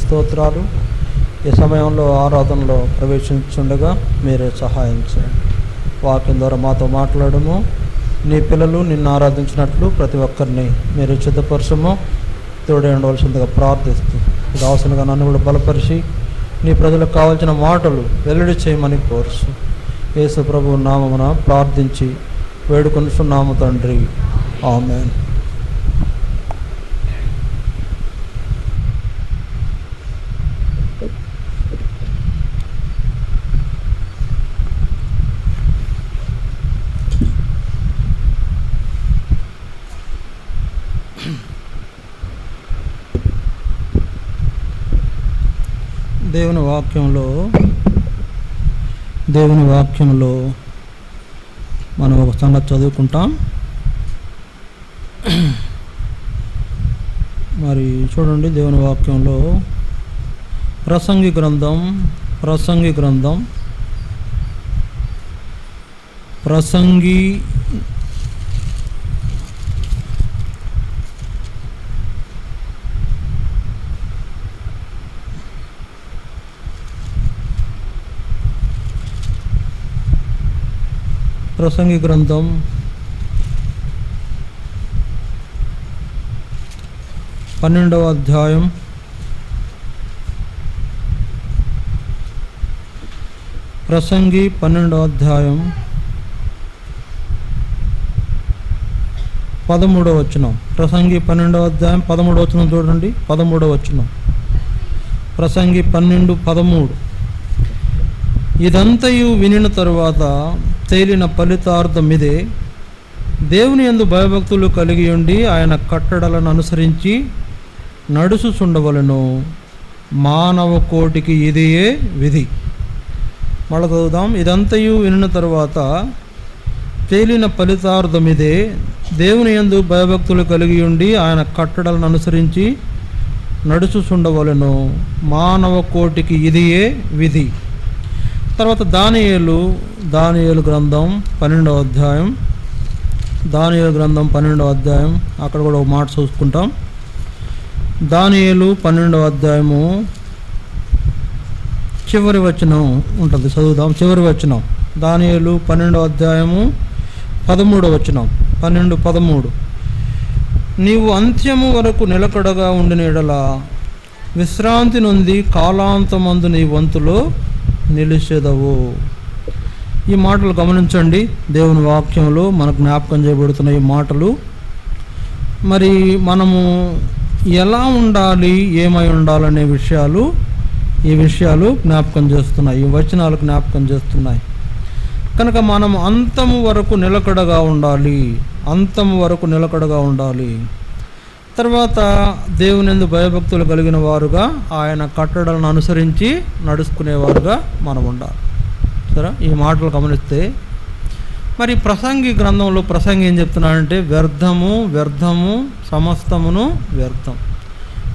స్తోత్రాలు. ఈ సమయంలో ఆరాధనలో ప్రవేశించుండగా మీరే సహాయం చేయండి. వాక్యం ద్వారా మాతో మాట్లాడము. నీ పిల్లలు నిన్ను ఆరాధించినట్లు ప్రతి ఒక్కరిని మీరు సిద్ధపరచము. తోడే ఉండవలసిందిగా ప్రార్థిస్తూ ఇది అవసరంగా నన్ను కూడా బలపరిచి నీ ప్రజలకు కావాల్సిన మాటలు వెల్లడి చేయమని కోరుచు యేసు ప్రభువు నామమున ప్రార్థించి వేడుకొనుచున్నాము తండ్రి. ఆమేన్. దేవుని వాక్యంలో మనం ఒక సంగతి చదువుకుంటాం. మరి చూడండి, దేవుని వాక్యంలో ప్రసంగి గ్రంథం ప్రసంగి గ్రంథం 12వ అధ్యాయం 13వ అధ్యాయం 13వ వచనం. ప్రసంగి 12వ అధ్యాయం 13వ వచనం చూడండి. 13వ వచనం, ప్రసంగి 12:13. ఇదంతయు వినిన తరువాత తేలిన ఫలితార్థమిదే, దేవుని యందు భయభక్తులు కలిగి ఉండి ఆయన కట్టడలను అనుసరించి నడుచుచుండవలెను. మానవ కోటికి ఇదియే విధి. మళ్ళీ చదువుదాం. ఇదంతయు వినిన తరువాత తేలిన ఫలితార్థమిదే, దేవుని యందు భయభక్తులు కలిగి ఉండి ఆయన కట్టడలను అనుసరించి నడుచుచుండవలెను. మానవ కోటికి ఇదియే విధి. తర్వాత దానియేలు గ్రంథం 12వ అధ్యాయం. దానియేలు గ్రంథం 12వ అధ్యాయం, అక్కడ కూడా ఒక మాట చూసుకుంటాం. దానియేలు 12వ అధ్యాయము చివరి వచనం ఉంటుంది, చదువుదాం. చివరి వచనం, దానియేలు 12వ అధ్యాయము 13వ వచనం. 12:13. నీవు అంత్యము వరకు నిలకడగా ఉండిన యెడల విశ్రాంతి నుండి కాలాంతమందు నీ వంతులో నిలిచెదవు. ఈ మాటలు గమనించండి. దేవుని వాక్యంలో మనకు జ్ఞాపకం చేయబడుతున్న ఈ మాటలు, మరి మనము ఎలా ఉండాలి, ఏమై ఉండాలనే ఈ విషయాలు జ్ఞాపకం చేస్తున్నాయి. ఈ వచనాలు జ్ఞాపకం చేస్తున్నాయి. కనుక మనం అంతము వరకు నిలకడగా ఉండాలి. తర్వాత దేవుని యందు భయభక్తులు కలిగిన వారుగా, ఆయన కట్టడలను అనుసరించి నడుచుకునేవారుగా మనం ఉండాలి. సరే, ఈ మాటలు గమనిస్తే మరి ప్రసంగి గ్రంథంలో ప్రసంగి ఏం చెప్తున్నాడంటే, వ్యర్థము సమస్తమును వ్యర్థం.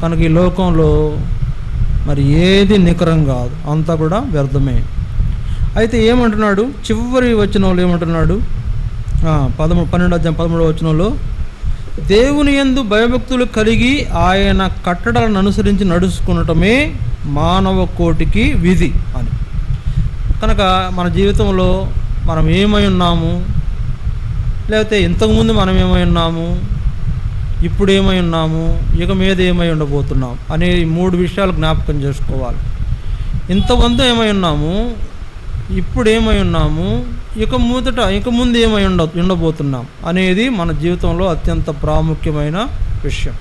కనుక ఈ లోకంలో మరి ఏది నికరం కాదు, అంతా కూడా వ్యర్థమే. అయితే ఏమంటున్నాడు చివరి వచనంలో? ఏమంటున్నాడు? 12వ వచనంలో, దేవుని యందు భయభక్తులు కలిగి ఆయన కట్టడలను అనుసరించి నడుచుకునటమే మానవ కోటికి విధి అని. కనుక మన జీవితంలో మనం ఏమై ఉన్నాము, లేకపోతే ఇంతకుముందు మనం ఏమై ఉన్నాము, ఇప్పుడు ఏమై ఉన్నాము, ఇక మీద ఏమై ఉండబోతున్నాం అనే 3 విషయాలు జ్ఞాపకం చేసుకోవాలి. ఇంతకుముందు ఏమై ఉన్నాము, ఇప్పుడు ఏమై ఉన్నాము, ఇక ముందు ఏమై ఉండబోతున్నాం అనేది మన జీవితంలో అత్యంత ప్రాముఖ్యమైన విషయం.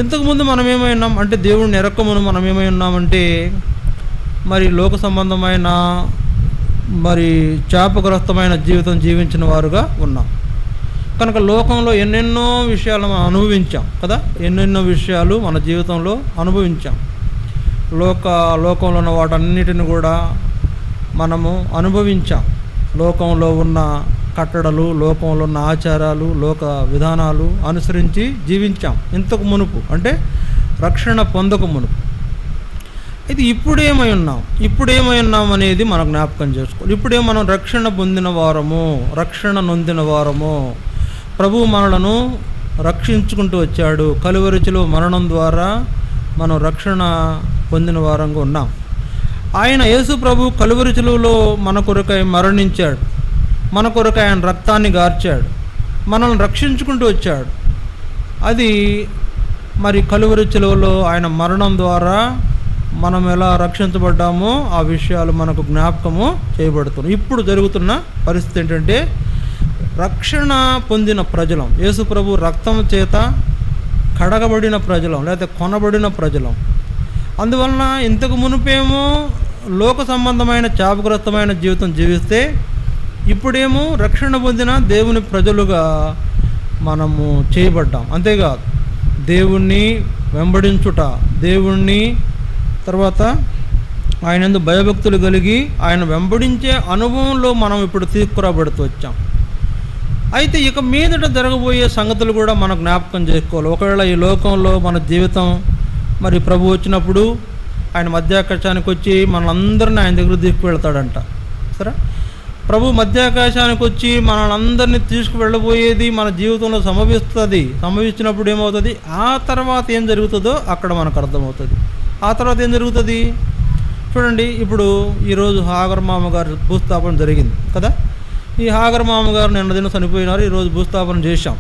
ఇంతకుముందు మనం ఏమై ఉన్నాం అంటే, దేవుడిని ఎరక్కమును మనం ఏమై ఉన్నామంటే మరి లోక సంబంధమైన మరి శాపగ్రస్తమైన జీవితం జీవించిన వారుగా ఉన్నాం. కనుక లోకంలో ఎన్నెన్నో విషయాలు మనం అనుభవించాం కదా, ఎన్నెన్నో విషయాలు మన జీవితంలో అనుభవించాం. లోకంలో ఉన్న వాటన్నిటిని కూడా మనము అనుభవించాం. లోకంలో ఉన్న కట్టడలు, లోకంలో ఉన్న ఆచారాలు, లోక విధానాలు అనుసరించి జీవించాం ఇంతకు మునుపు, అంటే రక్షణ పొందక మునుపు. అయితే ఇప్పుడేమై ఉన్నాం అనేది మనం జ్ఞాపకం చేసుకోవాలి. ఇప్పుడే మనం రక్షణ పొందిన వారము, రక్షణ నొందిన వారము. ప్రభువు మనలను రక్షించుకుంటూ వచ్చాడు. కలువరిచిలో మరణం ద్వారా మనం రక్షణ పొందిన వారంగా ఉన్నాం. ఆయన యేసు ప్రభు కలువరి శిలువలో మన కొరకై మరణించాడు, మన కొరకై ఆయన రక్తాన్ని గార్చాడు, మనల్ని రక్షించుకుంటూ వచ్చాడు. అది మరి కలువరి శిలువలో ఆయన మరణం ద్వారా మనం ఎలా రక్షించబడ్డామో ఆ విషయాలు మనకు జ్ఞాపకము చేయబడుతున్నాయి. ఇప్పుడు జరుగుతున్న పరిస్థితి ఏంటంటే, రక్షణ పొందిన ప్రజలం, యేసు ప్రభు రక్తం చేత కడగబడిన ప్రజలం, లేకపోతే కొనబడిన ప్రజలం. అందువలన ఇంతకు మునుపేమో లోక సంబంధమైన శాపగ్రస్తమైన జీవితం జీవిస్తే, ఇప్పుడేమో రక్షణ పొందిన దేవుని ప్రజలుగా మనము చేయబడ్డాం. అంతేకాదు, దేవుణ్ణి వెంబడించుట, దేవుణ్ణి తర్వాత ఆయన యందు భయభక్తులు కలిగి ఆయన వెంబడించే అనుభవంలో మనం ఇప్పుడు తీసుకురాబడుతూ వచ్చాం. అయితే ఇక మీదట జరగబోయే సంగతులు కూడా మనం జ్ఞాపకం చేసుకోవాలి. ఒకవేళ ఈ లోకంలో మన జీవితం మరి ప్రభు వచ్చినప్పుడు ఆయన మధ్యాకాశానికి వచ్చి మనందరినీ ఆయన దగ్గర తీసుకువెళ్తాడంట. సరే, ప్రభు మధ్యాకాశానికి వచ్చి మనల్ని తీసుకువెళ్ళబోయేది మన జీవితంలో సంభవించినప్పుడు ఏమవుతుంది, ఆ తర్వాత ఏం జరుగుతుందో అక్కడ మనకు అర్థమవుతుంది. ఆ తర్వాత ఏం జరుగుతుంది చూడండి. ఇప్పుడు ఈరోజు హాగర్ మామగారు భూస్థాపన జరిగింది కదా. ఈ హాగర్ మామగారు నిన్న దిన చనిపోయినారు, ఈరోజు భూస్థాపన చేశాం.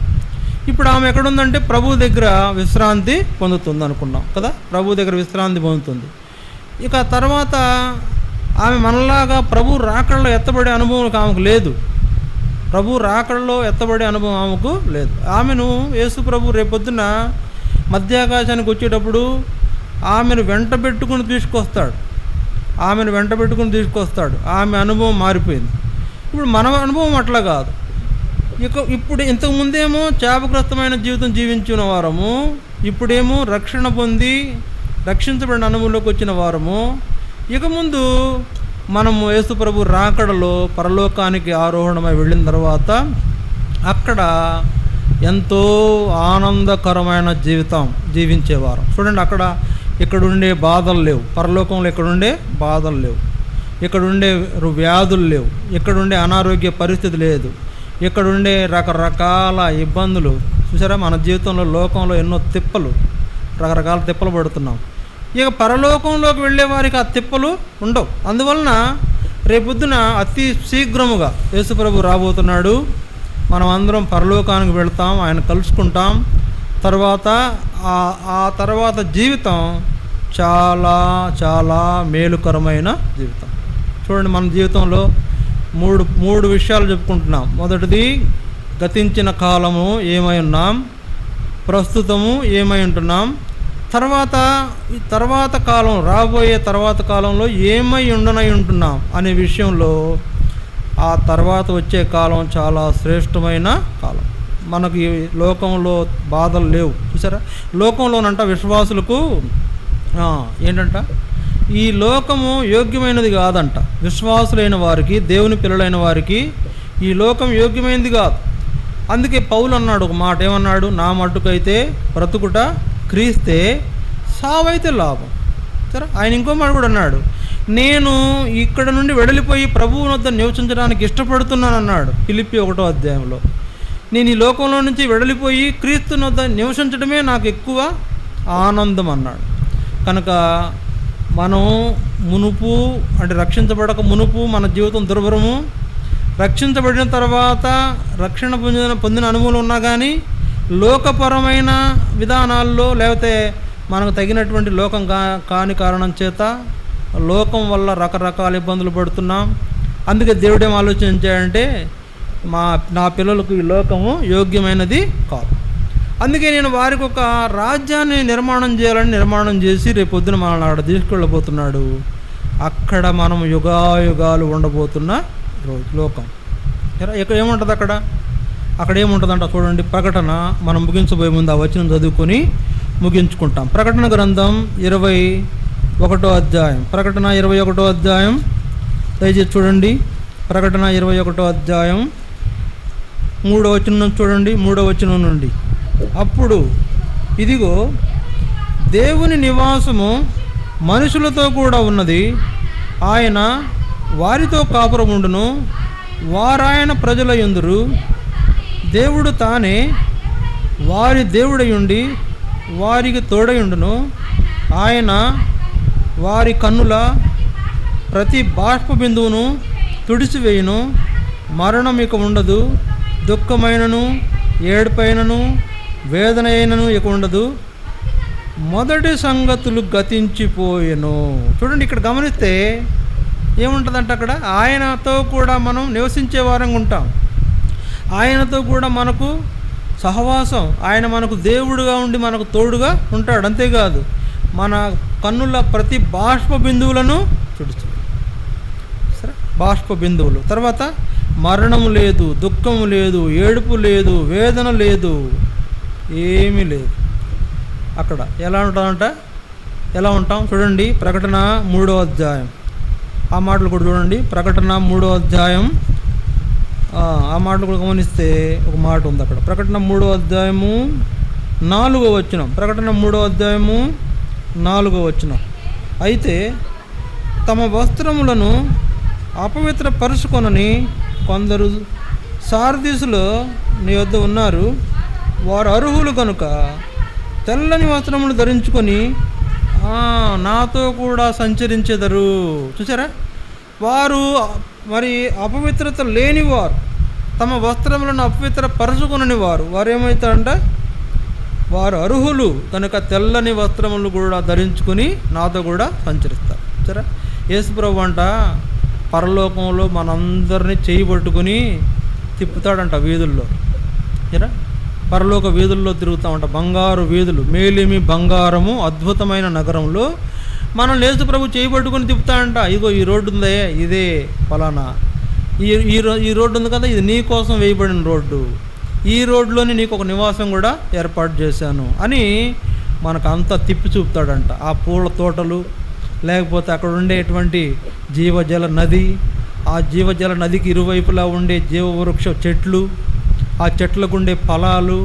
ఇప్పుడు ఆమె ఎక్కడుందంటే ప్రభు దగ్గర విశ్రాంతి పొందుతుంది అనుకున్నాం కదా. ప్రభు దగ్గర విశ్రాంతి పొందుతుంది. ఇక తర్వాత ఆమె మనలాగా ప్రభు రాకడలో ఎత్తబడే అనుభవం ఆమెకు లేదు. ప్రభు రాకడలో ఎత్తబడే అనుభవం ఆమెకు లేదు. ఆమెను యేసు ప్రభు రేపొద్దున మధ్యాకాశానికి వచ్చేటప్పుడు ఆమెను వెంట పెట్టుకుని తీసుకొస్తాడు. ఆమె అనుభవం మారిపోయింది. ఇప్పుడు మన అనుభవం అట్లా కాదు. ఇప్పుడు ఇంతకుముందేమో శాపగ్రస్తమైన జీవితం జీవించిన వారము, ఇప్పుడేమో రక్షణ పొంది రక్షించబడిన అనుభవంలోకి వచ్చిన వారము. ఇక ముందు మనము యేసు ప్రభు రాకడలో పరలోకానికి ఆరోహణమై వెళ్ళిన తర్వాత అక్కడ ఎంతో ఆనందకరమైన జీవితం జీవించేవారు. చూడండి, ఇక్కడుండే బాధలు లేవు. పరలోకంలో ఇక్కడుండే బాధలు లేవు, ఇక్కడుండే వ్యాధులు లేవు, ఇక్కడుండే అనారోగ్య పరిస్థితి లేదు, ఇక్కడుండే రకరకాల ఇబ్బందులు. చూసారా, మన జీవితంలో లోకంలో ఎన్నో రకరకాల తిప్పలు పడుతున్నాం. ఇక పరలోకంలోకి వెళ్ళే వారికి ఆ తిప్పలు ఉండవు. అందువలన రేపొద్దున అతి శీఘ్రముగా యేసుప్రభు రాబోతున్నాడు. మనం అందరం పరలోకానికి వెళ్తాం, ఆయన కలుసుకుంటాం. ఆ తర్వాత జీవితం చాలా చాలా మేలుకరమైన జీవితం. చూడండి, మన జీవితంలో మూడు విషయాలు చెప్పుకుంటున్నాం. మొదటిది, గతించిన కాలము ఏమై ఉన్నాం, ప్రస్తుతము ఏమై ఉంటున్నాం, తర్వాత కాలం, రాబోయే తర్వాత కాలంలో ఏమై ఉండనై ఉంటున్నాం అనే విషయంలో ఆ తర్వాత వచ్చే కాలం చాలా శ్రేష్టమైన కాలం. మనకి లోకంలో బాధలు లేవు. చూసారా, లోకంలోనంట విశ్వాసులకు ఏంటంట, ఈ లోకము యోగ్యమైనది కాదంట. విశ్వాసులైన వారికి, దేవుని పిల్లలైన వారికి ఈ లోకం యోగ్యమైనది కాదు. అందుకే పౌలు అన్నాడు ఒక మాట, ఏమన్నాడు, నా మట్టుకైతే బ్రతుకుట క్రీస్తే, సావైతే లాభం. సరే, ఆయన ఇంకో మాట కూడా అన్నాడు, నేను ఇక్కడ నుండి వెడలిపోయి ప్రభువు వద్ద నివసించడానికి ఇష్టపడుతున్నాను అన్నాడు ఫిలిప్పీ 1వ అధ్యాయంలో. నేను ఈ లోకంలో నుంచి వెడలిపోయి క్రీస్తు వద్ద నివసించడమే నాకు ఎక్కువ ఆనందం అన్నాడు. కనుక మనం మునుపు అంటే రక్షించబడక మునుపు మన జీవితం దుర్భరము, రక్షించబడిన తర్వాత రక్షణ పొందిన అనుభవం ఉన్నా కానీ లోకపరమైన విధానాల్లో లేకపోతే మనకు తగినటువంటి లోకం కాని కారణం చేత లోకం వల్ల రకరకాల ఇబ్బందులు పడుతున్నాం. అందుకే దేవుడేం ఆలోచించాడంటే, నా పిల్లలకు ఈ లోకము యోగ్యమైనది కాదు. అందుకే నేను వారికి ఒక రాజ్యాన్ని నిర్మాణం చేసి రేపొద్దున మనల్ని అక్కడ తీసుకెళ్ళబోతున్నాడు. అక్కడ మనం యుగాయుగాలు ఉండబోతున్న లోకం. ఇక్కడ ఏముంటుంది, అక్కడ ఏముంటుందంట చూడండి. ప్రకటన మనం ముగించబోయే ముందు ఆ వచనం చదువుకొని ముగించుకుంటాం. ప్రకటన గ్రంథం 21వ అధ్యాయం, ప్రకటన 21వ అధ్యాయం దయచేసి చూడండి. ప్రకటన 21వ అధ్యాయం 3వ వచనం చూడండి. 3వ వచనం నుండి, అప్పుడు ఇదిగో దేవుని నివాసము మనుషులతో కూడా ఉన్నది, ఆయన వారితో కాపురముండును, వారాయన ప్రజల యందురు, దేవుడు తానే వారి దేవుడయుండి వారికి తోడయుండును, ఆయన వారి కన్నుల ప్రతి బాష్ప బిందువును తుడిచివేయును. మరణం ఇక ఉండదు, దుఃఖమైనను ఏడుపైనను వేదన అయినను ఇక ఉండదు, మొదటి సంగతులు గతించిపోయెను. చూడండి, ఇక్కడ గమనిస్తే ఏముంటుందంటే అక్కడ ఆయనతో కూడా మనం నివసించే వారంగా ఉంటాం. ఆయనతో కూడా మనకు సహవాసం, ఆయన మనకు దేవుడుగా ఉండి మనకు తోడుగా ఉంటాడు. అంతేకాదు మన కన్నుల ప్రతి బాష్ప బిందువులను తుడిచి, సరే, బాష్ప బిందువులు. తర్వాత మరణము లేదు, దుఃఖము లేదు, ఏడుపు లేదు, వేదన లేదు, ఏమీ లేదు. అక్కడ ఎలా ఎలా ఉంటాం చూడండి. ప్రకటన 3వ అధ్యాయం ఆ మాటలు కూడా చూడండి. ప్రకటన 3వ అధ్యాయం ఆ మాటలు కూడా గమనిస్తే ఒక మాట ఉంది అక్కడ. ప్రకటన 3వ అధ్యాయము 4వ వచనం. ప్రకటన 3వ అధ్యాయము 4వ వచనం. అయితే తమ వస్త్రములను అపవిత్రపరుచుకొనని కొందరు సార్దీసులో నీ వద్ద ఉన్నారు. వారు అర్హులు కనుక తెల్లని వస్త్రములు ధరించుకొని నాతో కూడా సంచరించెదరు. చూసారా, వారు మరి అపవిత్రత లేనివారు, తమ వస్త్రములను అపవిత్ర పరుచుకునని వారు ఏమవుతారంటే వారు అర్హులు కనుక తెల్లని వస్త్రములు కూడా ధరించుకొని నాతో కూడా సంచరిస్తారు. సరే, యేసుప్రభు అంట పరలోకంలో మనందరినీ చేయి పట్టుకుని తిప్పుతాడంట వీధుల్లో. సరే, పరలోక వీధుల్లో తిరుగుతామంట, బంగారు వీధులు, మేలిమి బంగారము అద్భుతమైన నగరంలో మనం యేసుప్రభు చేయి పట్టుకుని తిప్పుతాడంట. ఇగో ఈ రోడ్డు ఉందే, ఇదే ఫలానా, ఈ రోడ్డు ఉంది కదా, ఇది నీ కోసం వేయబడిన రోడ్డు, ఈ రోడ్లోని నీకు ఒక నివాసం కూడా ఏర్పాటు చేశాను అని మనకు అంతా తిప్పి చూపుతాడంట. ఆ పూల తోటలు, లేకపోతే అక్కడ ఉండేటువంటి జీవజల నది, ఆ జీవజల నదికి ఇరువైపులా ఉండే జీవవృక్ష చెట్లు, ఆ చెట్లకు ఉండే ఫలాలు,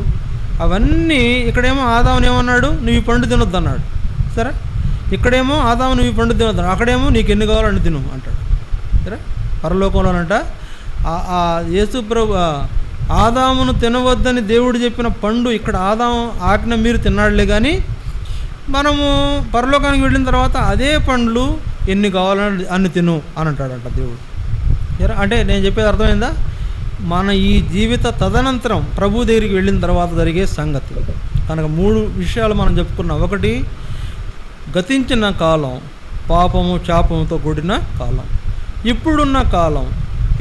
అవన్నీ. ఇక్కడేమో ఆదాముని ఏమన్నాడు, నువ్వు ఈ పండు తినొద్దు అన్నాడు. సరే, ఇక్కడేమో ఆదాము నువ్వు ఈ పండు తినొద్దు, అక్కడేమో నీకు ఎన్ని కావాలని తిను అంటాడు. సరే, పరలోకంలోనంట ఆ యేసుప్రభు ఆదామును తినవద్దని దేవుడు చెప్పిన పండు ఇక్కడ ఆదాము ఆజ్ఞ మీరు తిన్నాడులే, కానీ మనము పరలోకానికి వెళ్ళిన తర్వాత అదే పండ్లు ఎన్ని కావాలని అన్ని తిను అని అంటాడంట దేవుడు. అంటే నేను చెప్పేది అర్థమైందా? మన ఈ జీవిత తదనంతరం ప్రభు దగ్గరికి వెళ్ళిన తర్వాత జరిగే సంగతి కనుక 3 విషయాలు మనం చెప్పుకున్నాం. ఒకటి, గతించిన కాలం, పాపము శాపముతో కూడిన కాలం. ఇప్పుడున్న కాలం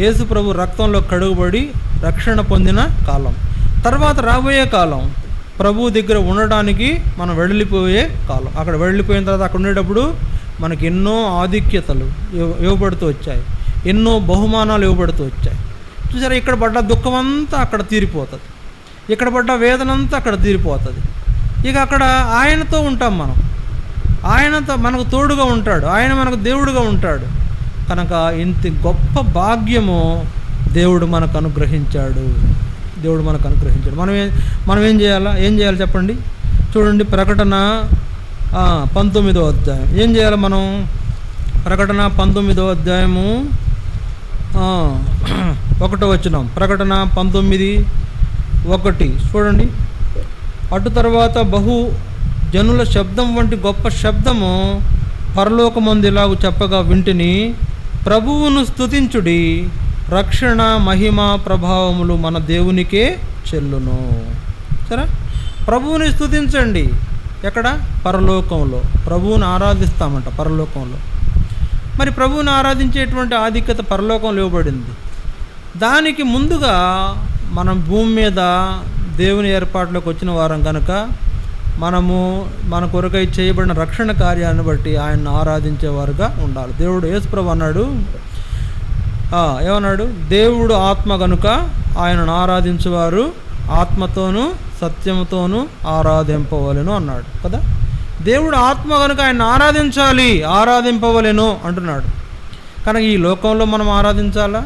యేసు ప్రభు రక్తంలో కడుగుబడి రక్షణ పొందిన కాలం. తర్వాత రాబోయే కాలం ప్రభు దగ్గర ఉండడానికి మనం వెళ్ళిపోయే కాలం. అక్కడ వెళ్ళిపోయిన తర్వాత అక్కడ ఉండేటప్పుడు మనకి ఎన్నో ఆధిక్యతలు ఇవ్వబడుతూ వచ్చాయి, ఎన్నో బహుమానాలు ఇవ్వబడుతూ వచ్చాయి. చూసారా, ఇక్కడ పడ్డ దుఃఖం అంతా అక్కడ తీరిపోతుంది, ఇక్కడ పడ్డ వేదన అంతా అక్కడ తీరిపోతుంది. ఇక అక్కడ ఆయనతో ఉంటాం మనం, ఆయనతో మనకు తోడుగా ఉంటాడు, ఆయన మనకు దేవుడుగా ఉంటాడు. కనుక ఇంత గొప్ప భాగ్యము దేవుడు మనకు అనుగ్రహించాడు. మనం ఏం చేయాలి చెప్పండి. చూడండి, ప్రకటన 19వ అధ్యాయం. ఏం చేయాలి మనం? ప్రకటన 19వ అధ్యాయము 1వ వచనం. ప్రకటన 19:1 చూడండి. అటు తర్వాత బహు జనుల శబ్దం వంటి గొప్ప శబ్దము పరలోకమందు ఇలాగు చెప్పగా వింటిని, ప్రభువును స్తుతించుడి, రక్షణ మహిమ ప్రభావములు మన దేవునికే చెల్లును. సరే, ప్రభువుని స్తుతించండి. ఎక్కడ? పరలోకంలో. ప్రభువుని ఆరాధిస్తామంట పరలోకంలో. మరి ప్రభువుని ఆరాధించేటువంటి ఆధిక్యత పరలోకంలో ఇవ్వబడింది. దానికి ముందుగా మనం భూమి మీద దేవుని ఏర్పాట్లోకి వచ్చిన వారం కనుక మనము మన కొరకై చేయబడిన రక్షణ కార్యాన్ని బట్టి ఆయన్ని ఆరాధించేవారుగా ఉండాలి. దేవుడు యేసుప్రభు అన్నాడు, ఏమన్నాడు? దేవుడు ఆత్మ కనుక ఆయనను ఆరాధించేవారు ఆత్మతోనూ సత్యముతోనూ ఆరాధింపవలెను అన్నాడు కదా. దేవుడు ఆత్మ కనుక ఆయన ఆరాధించాలి, ఆరాధింపవలెను అంటున్నాడు. కనుక ఈ లోకంలో మనం ఆరాధించాలా?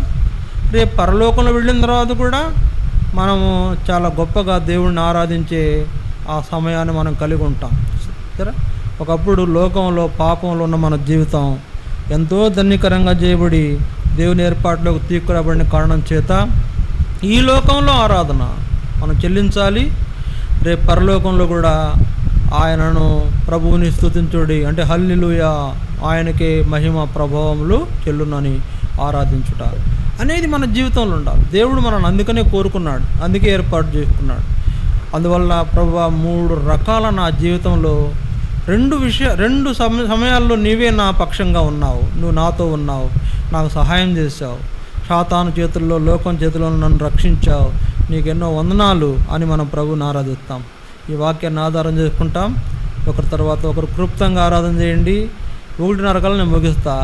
రేపు పరలోకంలో వెళ్ళిన తర్వాత కూడా మనము చాలా గొప్పగా దేవుడిని ఆరాధించే ఆ సమయాన్ని మనం కలిగి ఉంటాం. సరే, ఒకప్పుడు లోకంలో పాపంలో ఉన్న మన జీవితం ఎంతో ధన్యకరంగా చేయబడి దేవుని ఏర్పాటులోకి తీసుకురాబడిన కారణం చేత ఈ లోకంలో ఆరాధన మనం చెల్లించాలి. రేపు పరలోకంలో కూడా ఆయనను ప్రభువుని స్తుతించుడి, అంటే హల్లెలూయా, ఆయనకే మహిమ ప్రభావములు చెల్లునని ఆరాధించుట అనేది మన జీవితంలో ఉండాలి. దేవుడు మనల్ని అందుకనే కోరుకున్నాడు, అందుకే ఏర్పాటు చేసుకున్నాడు. అందువల్ల ప్రభువా 3 రకాల నా జీవితంలో రెండు సమయాల్లో నీవే నా పక్షంగా ఉన్నావు, నువ్వు నాతో ఉన్నావు, నాకు సహాయం చేశావు, సాతాను చేతుల్లో లోకం చేతుల్లో నన్ను రక్షించావు, నీకెన్నో వందనాలు అని మనం ప్రభువుని ఆరాధిస్తాం. ఈ వాక్యాన్ని ఆధారం చేసుకుంటాం. ఒకరి తర్వాత ఒకరు క్లుప్తంగా ఆరాధన చేయండి. 1:30 కల్లా నేను ముగిస్తా.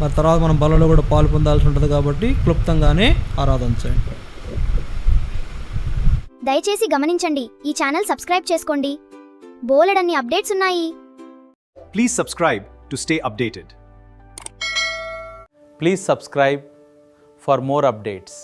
మరి తర్వాత మనం బలలో కూడా పాలు పొందాల్సి ఉంటుంది కాబట్టి క్లుప్తంగానే ఆరాధన చేయండి. దయచేసి గమనించండి, ఈ ఛానల్ సబ్స్క్రైబ్ చేసుకోండి. బోలెడన్ని అప్డేట్స్ ఉన్నాయి. Please subscribe to stay updated. Please subscribe for more updates.